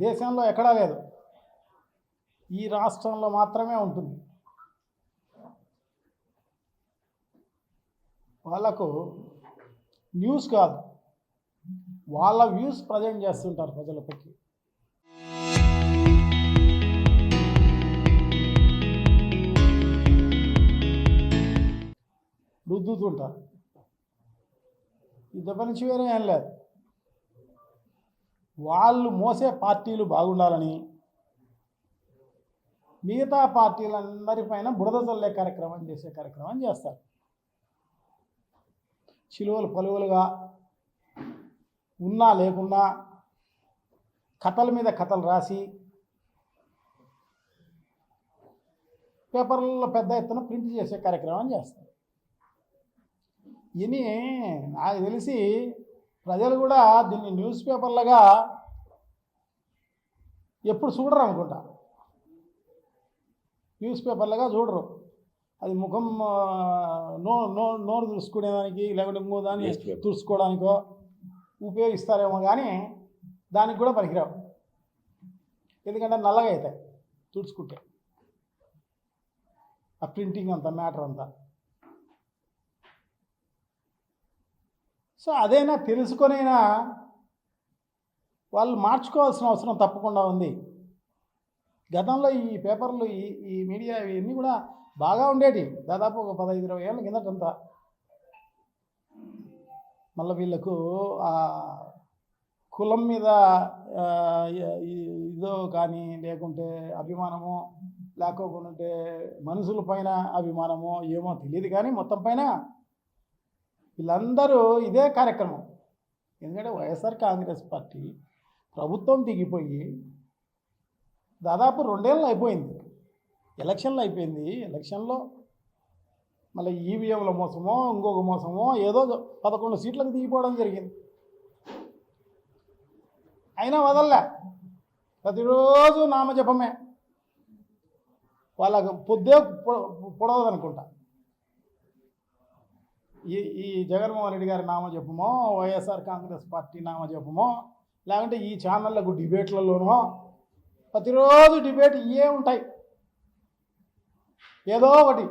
దేశంలో ఎక్కడా లేదు, ఈ రాష్ట్రంలో మాత్రమే ఉంటుంది. వాళ్ళకు న్యూస్ కాదు, వాళ్ళ వ్యూస్ ప్రజెంట్ చేస్తుంటారు ప్రజలపైకి. రుద్దుతుంటారు. ఈ దెబ్బ నుంచి వేరే ఏం లేదు. వాళ్ళు మోసే పార్టీలు బాగుండాలని మిగతా పార్టీలందరిపైన బురద చల్లే కార్యక్రమం చేస్తారు. చిలువలు పలువలుగా ఉన్నా లేకున్నా కథల మీద కథలు రాసి పేపర్లలో పెద్ద ఎత్తున ప్రింట్ చేసే కార్యక్రమం చేస్తారు. ఇని నాకు తెలిసి ప్రజలు కూడా దీన్ని న్యూస్ పేపర్లుగా ఎప్పుడు చూడరు అనుకుంటా. న్యూస్ పేపర్లుగా చూడరు. అది ముఖం నోరు తుడుచుకునేదానికి లేకుంటే ఇంకో దాన్ని తుడుచుకోవడానికో ఉపయోగిస్తారేమో, కానీ దానికి కూడా పనికిరావు. ఎందుకంటే నల్లగా అవుతాయి తుడుచుకుంటే, ఆ ప్రింటింగ్ అంతా మ్యాటర్ అంతా. సో అదైనా తెలుసుకొనైనా వాళ్ళు మార్చుకోవాల్సిన అవసరం తప్పకుండా ఉంది. గతంలో ఈ పేపర్లు ఈ మీడియా ఇవన్నీ కూడా బాగా ఉండేవి, దాదాపు ఒక 15-20 ఏళ్ళ కిందటంతా. మళ్ళీ వీళ్ళకు కులం మీద ఇదో కానీ లేకుంటే అభిమానమో లేకపోతే మనుషుల పైన అభిమానమో ఏమో తెలియదు, కానీ మొత్తం పైన వీళ్ళందరూ ఇదే కార్యక్రమం. ఎందుకంటే వైఎస్ఆర్ కాంగ్రెస్ పార్టీ ప్రభుత్వం దిగిపోయి దాదాపు 2 ఏళ్ళు అయిపోయింది. ఎలక్షన్లు అయిపోయింది. ఎలక్షన్లో మళ్ళీ ఈవీఎంల మోసమో ఇంకొక మోసమో ఏదో 11 సీట్లకు దిగిపోవడం జరిగింది. అయినా వదల్లే, ప్రతిరోజు నామజపమే. వాళ్ళకు పొద్దే పొడవదనుకుంటా. ఈ జగన్మోహన్ రెడ్డి గారి నామజపమో వైఎస్ఆర్ కాంగ్రెస్ పార్టీ నామజపమో లేకుంటే ఈ ఛానళ్లకు డిబేట్లలోనో ప్రతిరోజు డిబేట్ ఇవే ఉంటాయి, ఏదో ఒకటి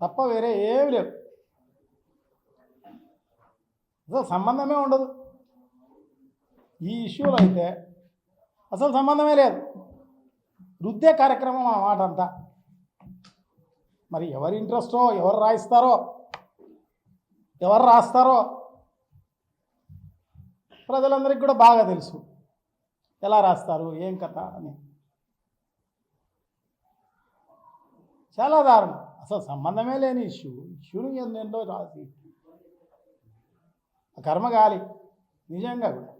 తప్ప వేరే ఏమి లేవు. అసలు సంబంధమే ఉండదు. ఈ ఇష్యూలో అయితే అసలు సంబంధమే లేదు, రుద్దే కార్యక్రమం అన్నమాట అంతా. మరి ఎవరి ఇంట్రెస్టో, ఎవరు రాయిస్తారో, ఎవరు రాస్తారో ప్రజలందరికీ కూడా బాగా తెలుసు, ఎలా రాస్తారు ఏం కథ అని. చాలా దారుణం, అసలు సంబంధమే లేని ఇష్యూని ఎంతో రాసి కర్మగాలి. నిజంగా కూడా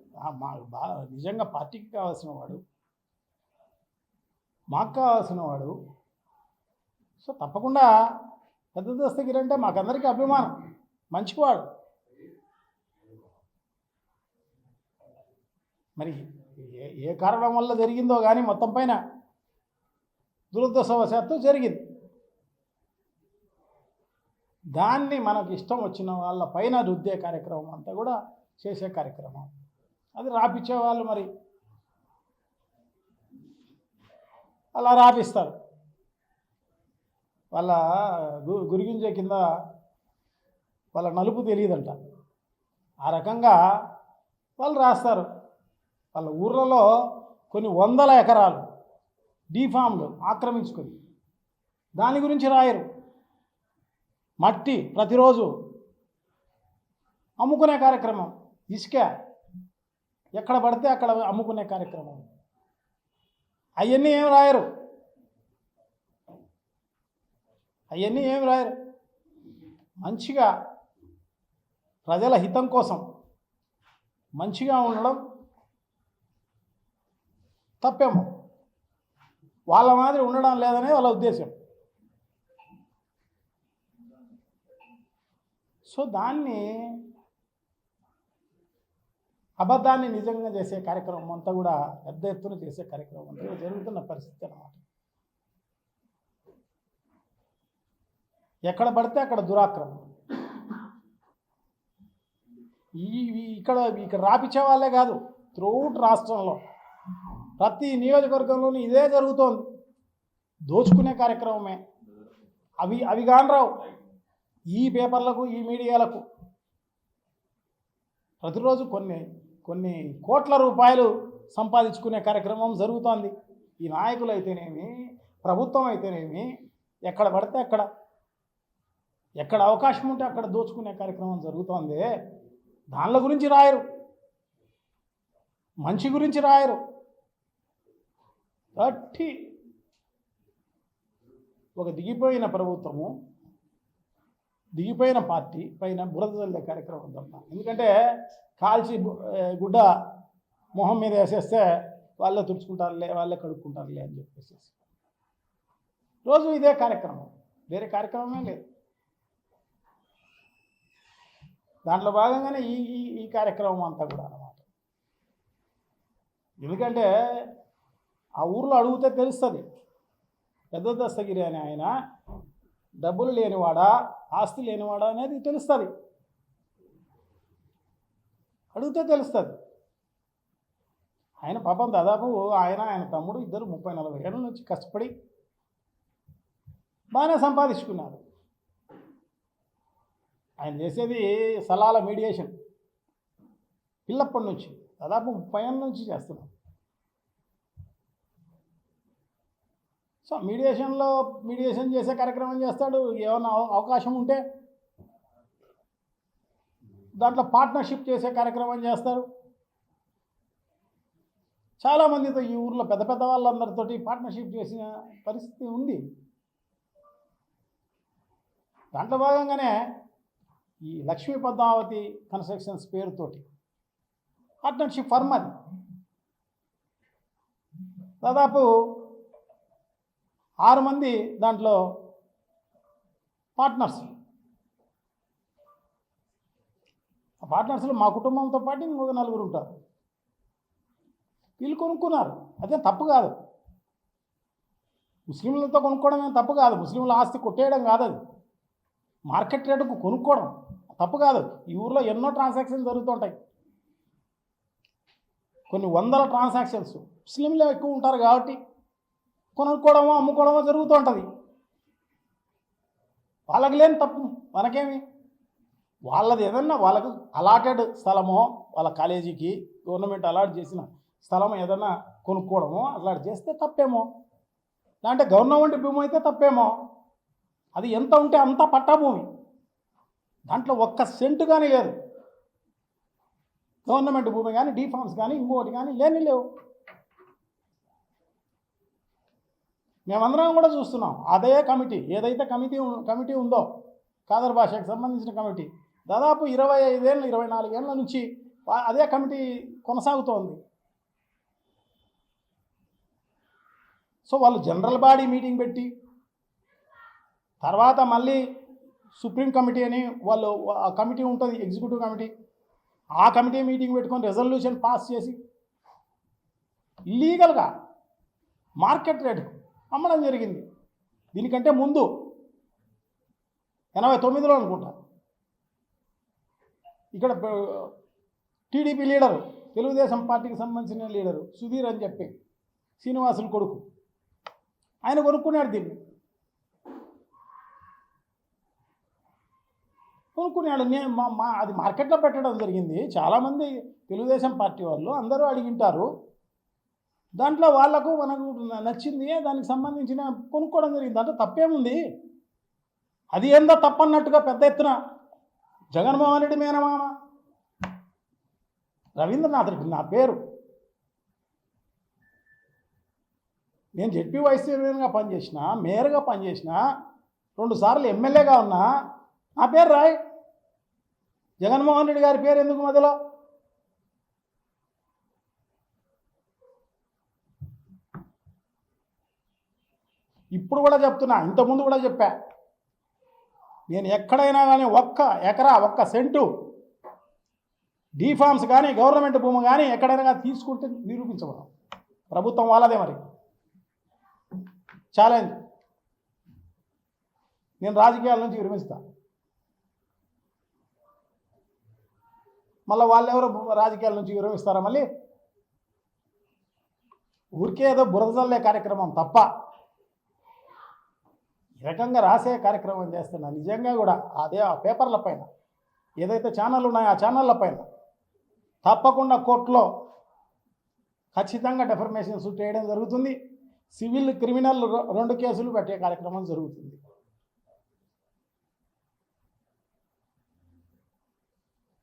నిజంగా పార్టీకి కావాల్సిన వాడు, మాకు కావాల్సిన వాడు. సో తప్పకుండా పెద్ద దస్తగిరి అంటే మాకందరికీ అభిమానం, మంచివాడు. మరి ఏ కారణం వల్ల జరిగిందో కానీ మొత్తం పైన దురదృష్టవశాత్తు జరిగింది. దాన్ని మనకు ఇష్టం వచ్చిన వాళ్ళ పైన రుద్దే కార్యక్రమం అంతా కూడా చేసే కార్యక్రమం. అది రాపిచ్చే వాళ్ళు మరి అలా రాపిస్తారు. వాళ్ళ గురిగింజ కింద వాళ్ళ నలుపు తెలియదంట, ఆ రకంగా వాళ్ళు రాస్తారు. వాళ్ళ ఊర్లలో కొన్ని 100 ఎకరాలు డీఫామ్లు ఆక్రమించుకొని దాని గురించి రాయరు. మట్టి ప్రతిరోజు అమ్ముకునే కార్యక్రమం, ఇసుక ఎక్కడ పడితే అక్కడ అమ్ముకునే కార్యక్రమం, అవన్నీ ఏం రాయరు. మంచిగా ప్రజల హితం కోసం మంచిగా ఉండడం తప్పేమో, వాళ్ళ మాదిరి ఉండడం లేదనే వాళ్ళ ఉద్దేశం. సో దాన్ని అబద్ధాన్ని నిజంగా చేసే కార్యక్రమం అంతా కూడా పెద్ద ఎత్తున చేసే కార్యక్రమం అంతా జరుగుతున్న పరిస్థితి అన్నమాట. ఎక్కడ పడితే అక్కడ దురాక్రమం. ఇక్కడ రాపిచ్చే వాళ్ళే కాదు, త్రూఅవుట్ రాష్ట్రంలో ప్రతి నియోజకవర్గంలోనూ ఇదే జరుగుతోంది. దోచుకునే కార్యక్రమమే. అవి కానరావు ఈ పేపర్లకు, ఈ మీడియాలకు. ప్రతిరోజు కొన్ని కోట్ల రూపాయలు సంపాదించుకునే కార్యక్రమం జరుగుతోంది. ఈ నాయకులు అయితేనేమి, ప్రభుత్వం అయితేనేమి, ఎక్కడ పడితే అక్కడ, ఎక్కడ అవకాశం ఉంటే అక్కడ దోచుకునే కార్యక్రమం జరుగుతోంది. దానిల గురించి రాయరు, మంచి గురించి రాయరు. గట్టి ఒక దిగిపోయిన ప్రభుత్వము, దిగిపోయిన పార్టీ పైన బురద చల్లే కార్యక్రమం తప్ప. ఎందుకంటే కాల్చి గుడ్డ మొహం మీద వేసేస్తే వాళ్ళే తుడుచుకుంటారులే, వాళ్ళే కడుక్కుంటారులే అని చెప్పేసి రోజు ఇదే కార్యక్రమం, వేరే కార్యక్రమమే లేదు. దాంట్లో భాగంగానే ఈ కార్యక్రమం అంతా కూడా అన్నమాట. ఎందుకంటే ఆ ఊర్లో అడిగితే తెలుస్తుంది, పెద్ద దస్తగిరి అని ఆయన డబ్బులు లేనివాడా, ఆస్తి లేనివాడా అనేది తెలుస్తుంది. అడిగితే తెలుస్తుంది. ఆయన పాపం దాదాపు ఆయన తమ్ముడు ఇద్దరు 30-40 ఏళ్ళ నుంచి కష్టపడి బాగానే సంపాదించుకున్నారు. ఆయన చేసేది స్థలాల మీడియేషన్ పిల్లప్పటి నుంచి దాదాపు 30 ఏళ్ళ నుంచి చేస్తున్నాం. సో మీడియేషన్ చేసే కార్యక్రమం చేస్తాడు. ఏమైనా అవకాశం ఉంటే దాంట్లో పార్ట్నర్షిప్ చేసే కార్యక్రమం చేస్తారు. చాలామందితో ఈ ఊర్లో పెద్ద పెద్ద వాళ్ళందరితోటి పార్ట్నర్షిప్ చేసిన పరిస్థితి ఉంది. దాంట్లో భాగంగానే ఈ లక్ష్మీ పద్మావతి కన్స్ట్రక్షన్స్ పేరుతోటి పార్ట్నర్షిప్ ఫర్మ్ అది. దాదాపు 6 మంది దాంట్లో పార్ట్నర్స్. ఆ పార్ట్నర్స్లో మా కుటుంబంతో పాటు ఇంకొక 4 ఉంటారు. వీళ్ళు కొనుక్కున్నారు, అదే తప్పు కాదు. ముస్లింలతో కొనుక్కోవడం ఏం తప్పు కాదు. ముస్లింల ఆస్తి కొట్టేయడం కాదు, అది మార్కెట్ రేటుకు కొనుక్కోవడం తప్పు కాదు. ఈ ఊర్లో ఎన్నో ట్రాన్సాక్షన్స్ జరుగుతుంటాయి, కొన్ని వందల ట్రాన్సాక్షన్స్. ముస్లింలు ఎక్కువ ఉంటారు కాబట్టి కొనుక్కోవడమో అమ్ముకోవడమో జరుగుతూ ఉంటుంది. వాళ్ళకి లేని తప్పు మనకేమి. వాళ్ళది ఏదన్నా వాళ్ళకు అలాటెడ్ స్థలమో, వాళ్ళ కాలేజీకి గవర్నమెంట్ అలాట్ చేసిన స్థలం ఏదన్నా కొనుక్కోవడమో అలాంటి చేస్తే తప్పేమో. లేదంటే గవర్నమెంట్ భూమి అయితే తప్పేమో. అది ఎంత ఉంటే అంత పట్టా భూమి, దాంట్లో 1 సెంటు కానీ లేదు. గవర్నమెంట్ భూమి కానీ, డీఫామ్స్ కానీ, ఇంకోటి కానీ లేవు. మేమందరం కూడా చూస్తున్నాం. అదే కమిటీ, ఏదైతే కమిటీ ఉందో ఖాదర్ భాషకు సంబంధించిన కమిటీ, దాదాపు 25 ఏళ్ళు 24 ఏళ్ళ నుంచి అదే కమిటీ కొనసాగుతోంది. సో వాళ్ళు జనరల్ బాడీ మీటింగ్ పెట్టి, తర్వాత మళ్ళీ సుప్రీం కమిటీ అని వాళ్ళు ఆ కమిటీ ఉంటుంది, ఎగ్జిక్యూటివ్ కమిటీ. ఆ కమిటీ మీటింగ్ పెట్టుకొని రెజల్యూషన్ పాస్ చేసి ఇల్లీగల్గా మార్కెట్ రేటు అమ్మడం జరిగింది. దీనికంటే ముందు 89లో అనుకుంటా, ఇక్కడ టీడీపీ లీడరు, తెలుగుదేశం పార్టీకి సంబంధించిన లీడరు సుధీర్ అని చెప్పి శ్రీనివాసులు కొడుకు, ఆయన కొనుక్కున్నాడు. దీన్ని కొనుక్కున్నాడు. అది మార్కెట్లో పెట్టడం జరిగింది. చాలామంది తెలుగుదేశం పార్టీ వాళ్ళు అందరూ అడిగింటారు. దాంట్లో వాళ్లకు మనకు నచ్చింది, దానికి సంబంధించిన కొనుక్కోవడం జరిగింది. దాంట్లో తప్పేముంది? అది ఏందో తప్పన్నట్టుగా పెద్ద ఎత్తున జగన్మోహన్ రెడ్డి మేనమామ రవీంద్రనాథ్ రెడ్డి నా పేరు, నేను జెడ్పీ వైస్ చైర్మన్గా పనిచేసిన, మేయర్గా పనిచేసిన, 2 సార్లు ఎమ్మెల్యేగా ఉన్నా, నా పేరు రాయ్. జగన్మోహన్ రెడ్డి గారి పేరు ఎందుకు మధ్యలో? ఇప్పుడు కూడా చెప్తున్నా, ఇంతకుముందు కూడా చెప్పా, నేను ఎక్కడైనా కానీ 1 ఎకరా 1 సెంటు డీఫామ్స్ కానీ గవర్నమెంట్ భూమి కానీ ఎక్కడైనా కానీ తీసుకుంటే నిరూపించబడం. ప్రభుత్వం వాళ్ళదే మరి. ఛాలెంజ్. నేను రాజకీయాల నుంచి విరమిస్తా. మళ్ళీ వాళ్ళెవరో రాజకీయాల నుంచి విరమిస్తారా? మళ్ళీ ఊరికే ఏదో బురదజల్లే కార్యక్రమం తప్ప ఈ రకంగా రాసే కార్యక్రమం చేస్తున్నా. నిజంగా కూడా అదే ఆ పేపర్ల పైన ఏదైతే ఛానల్ ఉన్నాయో ఆ ఛానళ్ళ పైన తప్పకుండా కోర్టులో ఖచ్చితంగా డెఫర్మేషన్ సూట్ వేయడం జరుగుతుంది. సివిల్ క్రిమినల్ 2 కేసులు పెట్టే కార్యక్రమం జరుగుతుంది.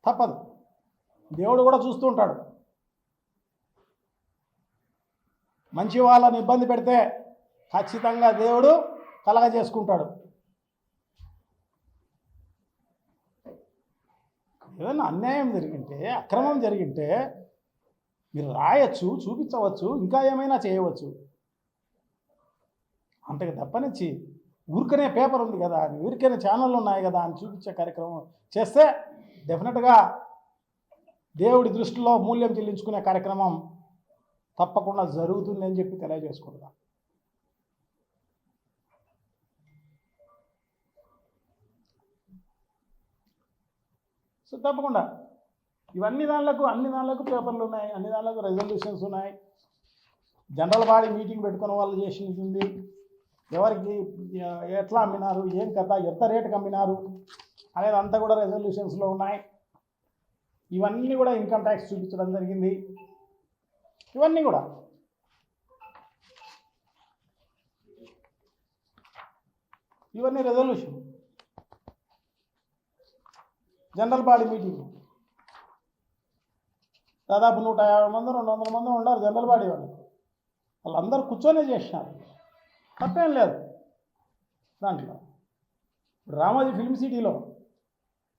తప్పదు. దేవుడు కూడా చూస్తూ ఉంటాడు. మంచి వాళ్ళని ఇబ్బంది పెడితే ఖచ్చితంగా దేవుడు కలగజేసుకుంటాడు. ఏదైనా అన్యాయం జరిగింటే, అక్రమం జరిగింటే మీరు రాయొచ్చు, చూపించవచ్చు, ఇంకా ఏమైనా చేయవచ్చు. అంతకు తప్పనిచ్చి ఊరికనే పేపర్ ఉంది కదా అని, ఊరికనే ఛానళ్ళు ఉన్నాయి కదా అని చూపించే కార్యక్రమం చేస్తే డెఫినెట్గా దేవుడి దృష్టిలో మూల్యం చెల్లించుకునే కార్యక్రమం తప్పకుండా జరుగుతుంది అని చెప్పి తెలియజేసుకుంటున్నాం. సో తప్పకుండా అన్ని దానిలకు పేపర్లు ఉన్నాయి, అన్ని దానిలకు రెజల్యూషన్స్ ఉన్నాయి. జనరల్ బాడీ మీటింగ్ పెట్టుకున్న వాళ్ళు చేసినది ఉంది. ఎవరికి ఎట్లా అమ్మినారు, ఏం కథ, ఎంత రేటుకి అమ్మినారు అనేది అంతా కూడా రెజల్యూషన్స్లో ఉన్నాయి. ఇవన్నీ కూడా ఇన్కమ్ ట్యాక్స్ చూపించడం జరిగింది. ఇవన్నీ కూడా రెజల్యూషన్. జనరల్ బాడీ మీటింగ్ దాదాపు 150 మంది 200 మంది ఉన్నారు జనరల్ బాడీ వాళ్ళందరూ కూర్చొనే చేసినారు. తప్పేం లేదు దాంట్లో. రామోజీ ఫిల్మ్ సిటీలో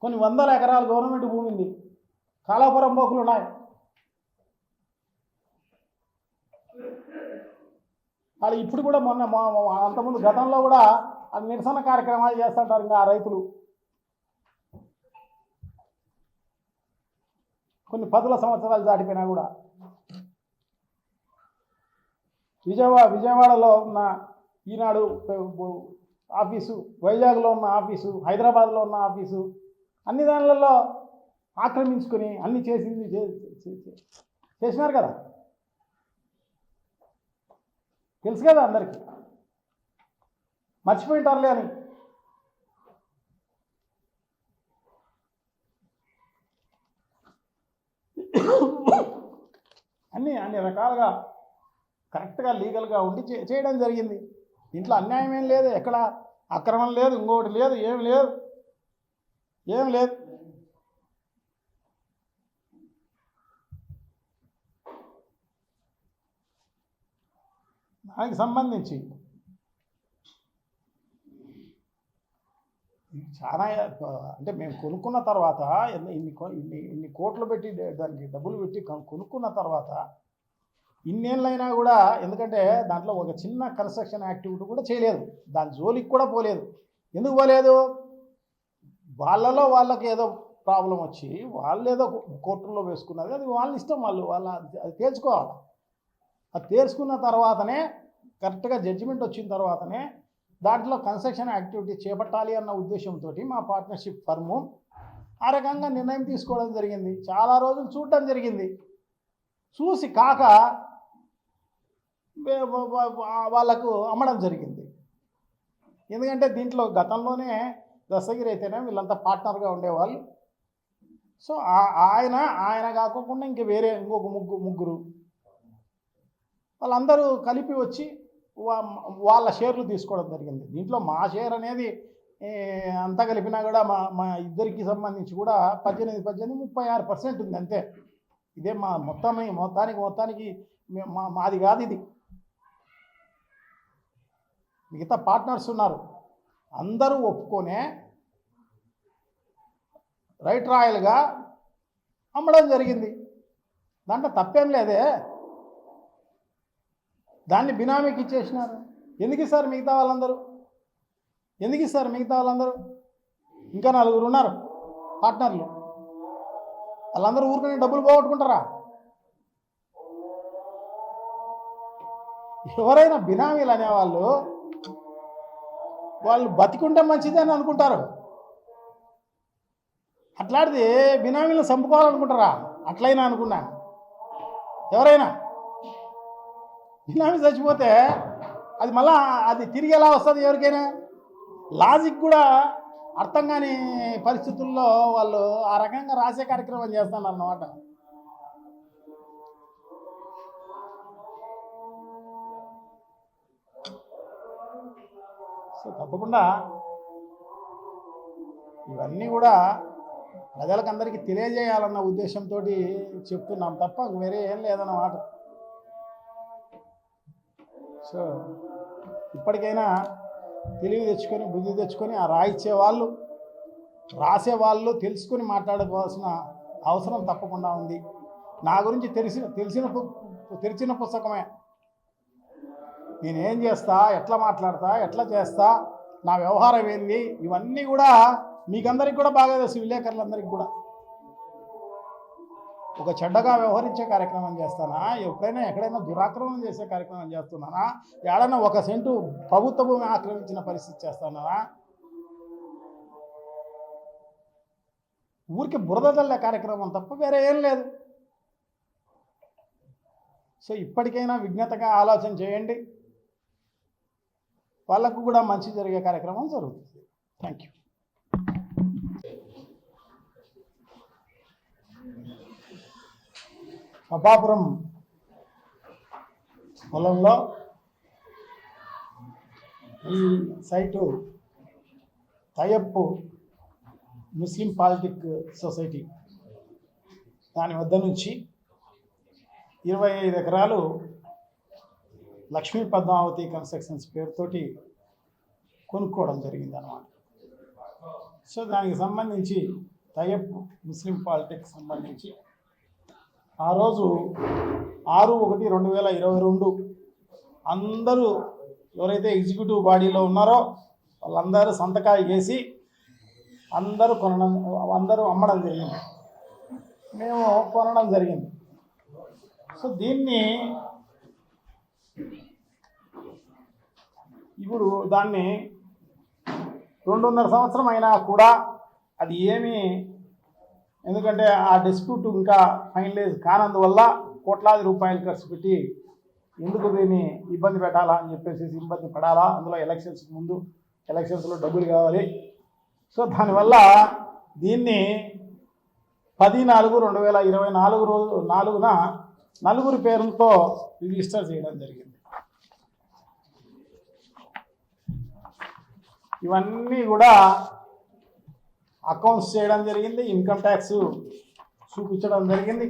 కొన్ని 100 ఎకరాల గవర్నమెంట్ భూమి ఉంది. కాలాపురం బోకులు ఉన్నాయి. వాళ్ళు ఇప్పుడు కూడా అంతకుముందు గతంలో కూడా నిరసన కార్యక్రమాలు చేస్తుంటారు. ఇంకా ఆ రైతులు కొన్ని 10 సంవత్సరాలు దాటిపోయినా కూడా విజయవాడలో ఉన్న ఈనాడు ఆఫీసు, వైజాగ్లో ఉన్న ఆఫీసు, హైదరాబాద్లో ఉన్న ఆఫీసు, అన్ని దానిలలో ఆక్రమించుకొని అన్ని చేసినారు కదా. తెలుసు కదా అందరికీ. మర్చిపోయింటారులే అని. అన్ని రకాలుగా కరెక్ట్గా లీగల్గా ఉండి చేయడం జరిగింది. దీంట్లో అన్యాయం ఏం లేదు, ఎక్కడ అక్రమం లేదు, ఇంకొకటి లేదు, ఏం లేదు. దానికి సంబంధించి చాలా అంటే మేము కొనుక్కున్న తర్వాత ఇన్ని కోట్లు పెట్టి దానికి డబ్బులు పెట్టి కొనుక్కున్న తర్వాత ఇన్నేళ్ళైనా కూడా, ఎందుకంటే దాంట్లో ఒక చిన్న కన్స్ట్రక్షన్ యాక్టివిటీ కూడా చేయలేదు, దాని జోలికి కూడా పోలేదు. ఎందుకు పోలేదు? వాళ్ళకి ఏదో ప్రాబ్లం వచ్చి వాళ్ళు ఏదో కోర్టుల్లో వేసుకున్నది, అది వాళ్ళ ఇష్టం. అది తేల్చుకోవాలి. అది తేల్చుకున్న తర్వాతనే, కరెక్ట్గా జడ్జిమెంట్ వచ్చిన తర్వాతనే దాంట్లో కన్స్ట్రక్షన్ యాక్టివిటీ చేపట్టాలి అన్న ఉద్దేశంతో మా పార్ట్నర్షిప్ ఫర్ము ఆ రకంగా నిర్ణయం తీసుకోవడం జరిగింది. చాలా రోజులు చూడడం జరిగింది. చూసి కాక వాళ్ళకు అమ్మడం జరిగింది. ఎందుకంటే దీంట్లో గతంలోనే దస్తగిరి అయితేనే వీళ్ళంతా పార్ట్నర్గా ఉండేవాళ్ళు. సో ఆయన కాకుండా ఇంకొక ముగ్గురు వాళ్ళందరూ కలిపి వచ్చి వాళ్ళ షేర్లు తీసుకోవడం జరిగింది. దీంట్లో మా షేర్ అనేది అంతా కలిపినా కూడా మా ఇద్దరికి సంబంధించి కూడా 36% ఉంది అంతే. ఇదే మా మొత్తానికి మాది కాదు ఇది. మిగతా పార్ట్నర్స్ ఉన్నారు, అందరూ ఒప్పుకొనే రైట్ రాయల్గా అమ్మడం జరిగింది. దాంట్లో తప్పేం లేదే. దాన్ని బినామీకి ఇచ్చేసినారు. ఎందుకు ఇస్తారు మిగతా వాళ్ళందరూ? ఇంకా 4 ఉన్నారు పార్ట్నర్లు. వాళ్ళందరూ ఊరుకునే డబ్బులు పోగొట్టుకుంటారా? ఎవరైనా బినామీలు అనేవాళ్ళు వాళ్ళు బతికుంటే మంచిది అని అనుకుంటారు. అట్లాంటిది బినామీలను చంపుకోవాలనుకుంటారా? అట్లయినా అనుకున్నా ఎవరైనా బినామీ చచ్చిపోతే అది మళ్ళా అది తిరిగి ఎలా వస్తుంది ఎవరికైనా? లాజిక్ కూడా అర్థం కాని పరిస్థితుల్లో వాళ్ళు ఆ రకంగా రాసే కార్యక్రమం చేస్తున్నారు అన్నమాట. సో తప్పకుండా ఇవన్నీ కూడా ప్రజలకందరికీ తెలియజేయాలన్న ఉద్దేశంతో చెప్తున్నాం తప్ప వేరే ఏం లేదన్నమాట. సో ఇప్పటికైనా తెలివి తెచ్చుకొని బుద్ధి తెచ్చుకొని ఆ రాయించే వాళ్ళు రాసేవాళ్ళు తెలుసుకొని మాట్లాడుకోవాల్సిన అవసరం తప్పకుండా ఉంది. నా గురించి తెలిసిన పుస్తకమే. నేనేం చేస్తా, ఎట్లా మాట్లాడతా, ఎట్లా చేస్తా, నా వ్యవహారం ఏంది, ఇవన్నీ కూడా మీకందరికి కూడా బాగా తెలుసు. విలేకరులందరికీ కూడా ఒక చెడ్డగా వ్యవహరించే కార్యక్రమం చేస్తానా, ఎప్పుడైనా ఎక్కడైనా దురాక్రమణ చేసే కార్యక్రమం చేస్తున్నానా, ఏడైనా 1 సెంటు ప్రభుత్వ భూమి ఆక్రమించిన పరిస్థితి చేస్తానా, ఊరికి బురద చల్లే కార్యక్రమం తప్ప వేరే ఏం లేదు. సో ఇప్పటికైనా విజ్ఞతగా ఆలోచన చేయండి, వాళ్ళకు కూడా మంచి జరిగే కార్యక్రమం జరుగుతుంది. Thank you. అప్పాపురం పొలంలో ఈ సైటు తయప్పు ముస్లిం పాలిటిక్ సొసైటీ దాని వద్ద నుంచి 25 ఎకరాలు లక్ష్మీ పద్మావతి కన్స్ట్రక్షన్స్ పేరుతోటి కొనుక్కోవడం జరిగింది అన్నమాట. సో దానికి సంబంధించి తయప్పు ముస్లిం పాలిటిక్స్ సంబంధించి ఆ రోజు 6/1/2022 అందరూ ఎవరైతే ఎగ్జిక్యూటివ్ బాడీలో ఉన్నారో వాళ్ళందరూ సంతకాలు చేసి అందరూ అమ్మడం జరిగింది, మేము కొనడం జరిగింది. సో దీన్ని ఇప్పుడు దాన్ని 2.5 సంవత్సరం అయినా కూడా అది ఏమీ, ఎందుకంటే ఆ డిస్ప్యూట్ ఇంకా ఫైనలైజ్ కానందువల్ల కోట్లాది రూపాయలు ఖర్చు పెట్టి ఎందుకు దీన్ని ఇబ్బంది పెట్టాలా అని చెప్పేసి ఇబ్బంది పడాలా, అందులో ఎలక్షన్స్ ముందు ఎలక్షన్స్లో డబ్బులు కావాలి. సో దానివల్ల దీన్ని 10/4/2024 నలుగురు పేర్లతో రిజిస్టర్ చేయడం జరిగింది. ఇవన్నీ కూడా అకౌంట్స్ చేయడం జరిగింది, ఇన్కమ్ ట్యాక్స్ చూపించడం జరిగింది.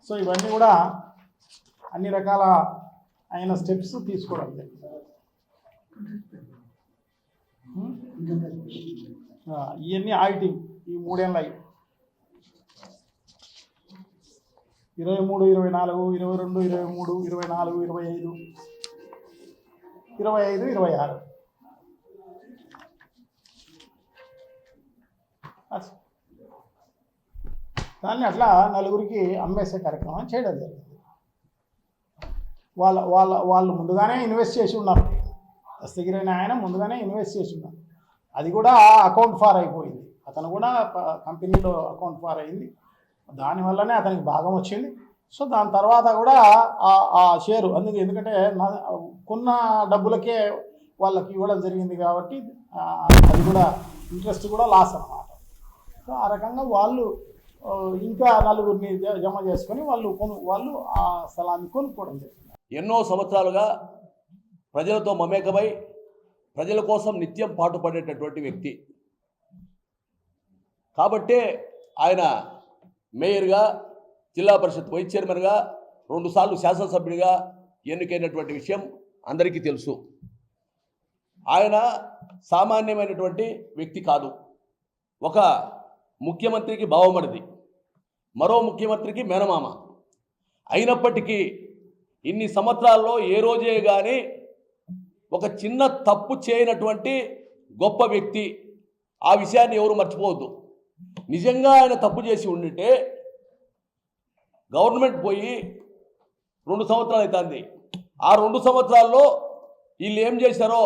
సో ఇవన్నీ కూడా అన్ని రకాల అయిన స్టెప్స్ తీసుకోవడం జరిగింది. ఇవన్నీ ఆడిటింగ్ ఈ 3 ఏళ్ళ 23, 24, 22, 23, 24, 25, 26 దాన్ని అట్లా నలుగురికి అమ్మేసే కార్యక్రమం చేయడం జరిగింది. వాళ్ళు ముందుగానే ఇన్వెస్ట్ చేసి ఉన్నారు, దస్తగిరి ఆయన ముందుగానే ఇన్వెస్ట్ చేసి ఉన్నారు. అది కూడా అకౌంట్ ఫార్ అయిపోయింది, అతను కూడా కంపెనీలో అకౌంట్ ఫార్ అయింది, దానివల్లనే అతనికి భాగం వచ్చింది. సో దాని తర్వాత కూడా ఆ షేరు ఎందుకంటే కొన్న డబ్బులకే వాళ్ళకి ఇవ్వడం జరిగింది కాబట్టి అది కూడా ఇంట్రెస్ట్ కూడా లాస్ అన్నమాట. సో ఆ రకంగా వాళ్ళు ఇంకా నలుగురిని జమ చేసుకొని వాళ్ళు ఆ స్థలాన్ని కొనుక్కోవడం జరిగింది. ఎన్నో సంవత్సరాలుగా ప్రజలతో మమేకమై ప్రజల కోసం నిత్యం పాటుపడేటటువంటి వ్యక్తి కాబట్టే ఆయన మేయర్గా, జిల్లా పరిషత్ వైస్ చైర్మన్గా, 2 సార్లు శాసనసభ్యుడిగా ఎన్నికైనటువంటి విషయం అందరికీ తెలుసు. ఆయన సామాన్యమైనటువంటి వ్యక్తి కాదు. ఒక ముఖ్యమంత్రికి బావమరిది, మరో ముఖ్యమంత్రికి మేనమామ. అయినప్పటికీ ఇన్ని సంవత్సరాల్లో ఏ రోజే కానీ ఒక చిన్న తప్పు చేయనటువంటి గొప్ప వ్యక్తి. ఆ విషయాన్ని ఎవరు మర్చిపోవద్దు. నిజంగా ఆయన తప్పు చేసి ఉండింటే గవర్నమెంట్ పోయి 2 సంవత్సరాలు అవుతుంది. ఆ 2 సంవత్సరాల్లో వీళ్ళు ఏం చేశారో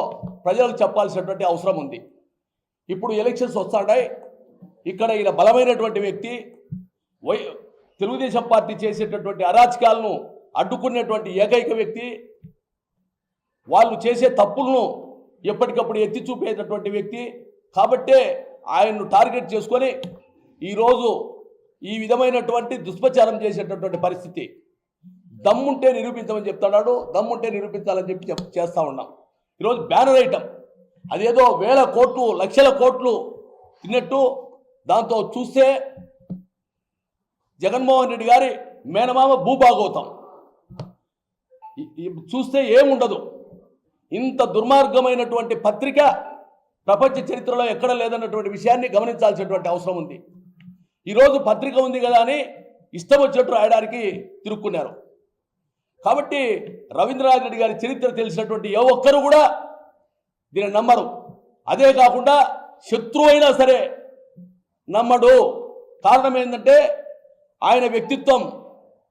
ప్రజలకు చెప్పాల్సినటువంటి అవసరం ఉంది. ఇప్పుడు ఎలక్షన్స్ వస్తాయి. ఇక్కడ ఈయన బలమైనటువంటి వ్యక్తి తెలుగుదేశం పార్టీ చేసేటటువంటి అరాచకాలను అడ్డుకునేటువంటి ఏకైక వ్యక్తి, వాళ్ళు చేసే తప్పులను ఎప్పటికప్పుడు ఎత్తి చూపేటటువంటి వ్యక్తి. కాబట్టే ఆయన్ను టార్గెట్ చేసుకొని ఈరోజు ఈ విధమైనటువంటి దుష్ప్రచారం చేసేటటువంటి పరిస్థితి. దమ్ముంటే నిరూపించమని చెప్తున్నాడు, దమ్ముంటే నిరూపించాలని చెప్పి చేస్తూ ఉన్నాం. ఈరోజు బ్యానర్ ఐటమ్ అదేదో వేల కోట్లు లక్షల కోట్లు తిన్నట్టు, దాంతో చూస్తే జగన్మోహన్ రెడ్డి గారి మేనమామ భూభాగవతం చూస్తే ఏముండదు. ఇంత దుర్మార్గమైనటువంటి పత్రిక ప్రపంచ చరిత్రలో ఎక్కడ లేదన్నటువంటి విషయాన్ని గమనించాల్సినటువంటి అవసరం ఉంది. ఈరోజు పత్రిక ఉంది కదా అని ఇష్టం వచ్చినట్టు రాయడానికి తిరుక్కున్నారు. కాబట్టి రవీంద్రనాథ్ రెడ్డి గారి చరిత్ర తెలిసినటువంటి ఏ ఒక్కరు కూడా దీన్ని నమ్మరు. అదే కాకుండా శత్రువు అయినా సరే నమ్మడు. కారణం ఏంటంటే ఆయన వ్యక్తిత్వం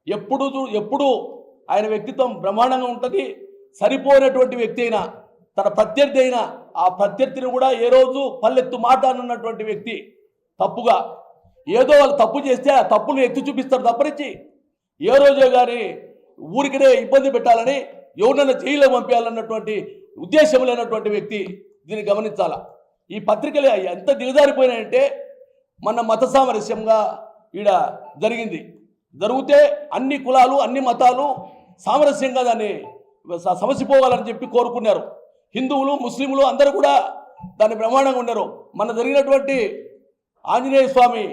ఎప్పుడు ఆయన వ్యక్తిత్వం బ్రహ్మాండంగా ఉంటుంది. సరిపోయినటువంటి వ్యక్తి అయినా, తన ప్రత్యర్థి అయినా ఆ ప్రత్యర్థిని కూడా ఏ రోజు పల్లెత్తు మాట అన్నటువంటి వ్యక్తి. తప్పుగా ఏదో వాళ్ళు తప్పు చేస్తే ఆ తప్పును ఎత్తి చూపిస్తారు తప్పరించి ఏ రోజే కానీ ఊరికనే ఇబ్బంది పెట్టాలని, ఎవరినైనా జైల్లో పంపించాలన్నటువంటి ఉద్దేశం లేనటువంటి వ్యక్తి. దీన్ని గమనించాలా. ఈ పత్రికలు ఎంత దిగజారిపోయినాయంటే, మన మత సామరస్యంగా ఈడ జరిగితే అన్ని కులాలు అన్ని మతాలు సామరస్యంగా దాన్ని సమసిపోవాలని చెప్పి కోరుకున్నారు. హిందువులు ముస్లింలు అందరూ కూడా దాన్ని బ్రహ్మాండంగా ఉన్నారు. మన జరిగినటువంటి ఆంజనేయ స్వామి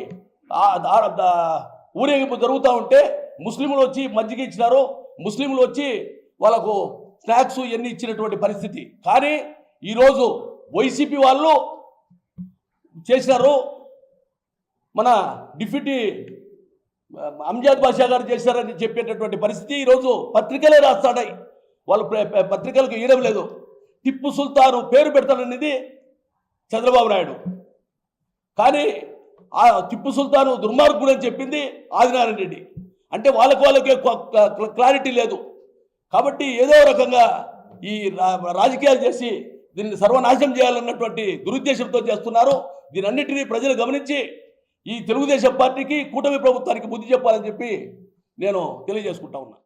ఊరేగింపు జరుగుతూ ఉంటే ముస్లింలు వచ్చి మజ్జిగ ఇచ్చినారు, ముస్లింలు వచ్చి వాళ్ళకు స్నాక్స్ ఇవన్నీ ఇచ్చినటువంటి పరిస్థితి. కానీ ఈరోజు వైసీపీ వాళ్ళు చేసినారు, మన డిప్యూటీ అంజాద్ బాషా గారు చేశారని చెప్పేటటువంటి పరిస్థితి ఈరోజు పత్రికలే రాస్తాడాయి. వాళ్ళు పత్రికలకు ఇవ్వడం లేదు. టిప్పు సుల్తాను పేరు పెడతాననేది చంద్రబాబు నాయుడు, కానీ ఆ టిప్పు సుల్తాను దుర్మార్గుడు అని చెప్పింది ఆదినారాయణ రెడ్డి. అంటే వాళ్ళకే క్లారిటీ లేదు. కాబట్టి ఏదో రకంగా ఈ రాజకీయాలు చేసి దీన్ని సర్వనాశనం చేయాలన్నటువంటి దురుద్దేశంతో చేస్తున్నారు. దీనన్నిటినీ ప్రజలు గమనించి ఈ తెలుగుదేశం పార్టీకి కూటమి ప్రభుత్వానికి బుద్ధి చెప్పాలని చెప్పి నేను తెలియజేసుకుంటా ఉన్నా.